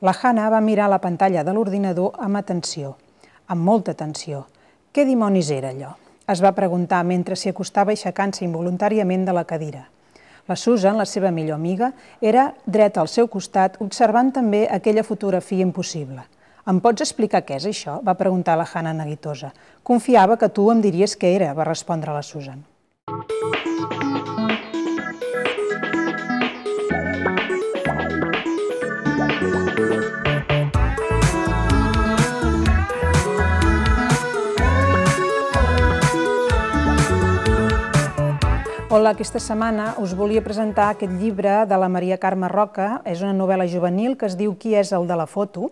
La Hannah va mirar la pantalla de l'ordinador amb atenció, amb molta atenció. Què dimonis era allò? Es va preguntar mentre s'hi acostava aixecant-se involuntàriament de la cadira. La Susan, la seva millor amiga, era dreta al seu costat, observant també aquella fotografia impossible. «Em pots explicar què és això?», va preguntar la Hannah neguitosa. «Confiava que tu em diries què era», va respondre la Susan. Hola, aquesta setmana us volia presentar aquest llibre de la Maria Carme Roca. És una novel·la juvenil que es diu Qui és el de la foto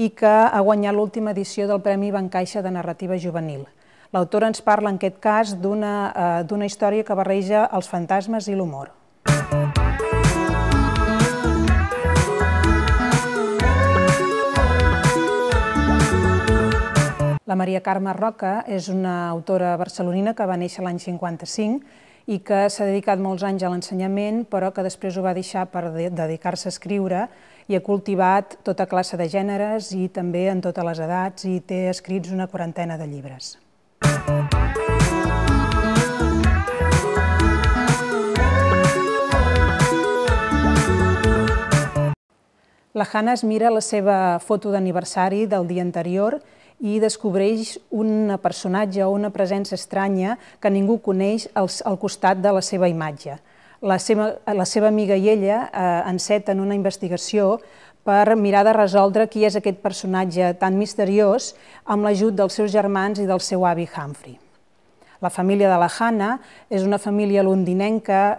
i que ha guanyat l'última edició del Premi Bancaixa de Narrativa Juvenil. L'autora ens parla en aquest cas d'una història que barreja els fantasmes i l'humor. La Maria Carme Roca és una autora barcelonina que va néixer l'any 55 i que s'ha dedicat molts anys a l'ensenyament, però que després ho va deixar per dedicar-se a escriure i ha cultivat tota classe de gèneres i també en totes les edats i té escrits una quarantena de llibres. La Hannah es mira la seva foto d'aniversari del dia anterior i descobreix un personatge o una presència estranya que ningú coneix al costat de la seva imatge. La seva amiga i ella enceten una investigació per mirar de resoldre qui és aquest personatge tan misteriós amb l'ajut dels seus germans i del seu avi Humphrey. La família de la Hannah és una família londinenca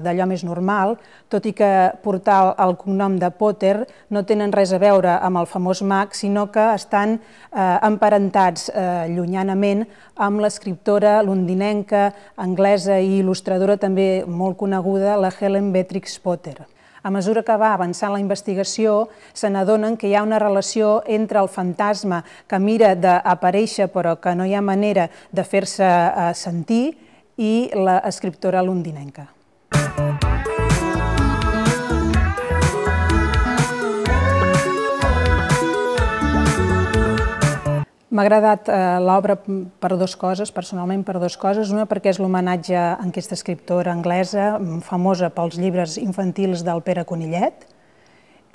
d'allò més normal, tot i que portar el cognom de Potter no tenen res a veure amb el famós mag, sinó que estan emparentats llunyanament amb l'escriptora londinenca, anglesa i il·lustradora també molt coneguda, la Helen Beatrix Potter. A mesura que va avançant la investigació, se n'adonen que hi ha una relació entre el fantasma que mira d'aparèixer però que no hi ha manera de fer-se sentir i l'escriptora londinenca. M'ha agradat l'obra per dues coses, personalment per dues coses. Una perquè és l'homenatge a aquesta escriptora anglesa, famosa pels llibres infantils del Pere Conillet,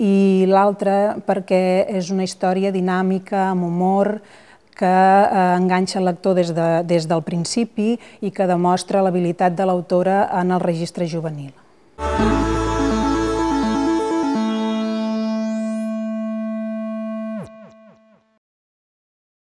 i l'altra perquè és una història dinàmica, amb humor, que enganxa el lector des del principi i que demostra l'habilitat de l'autora en el registre juvenil.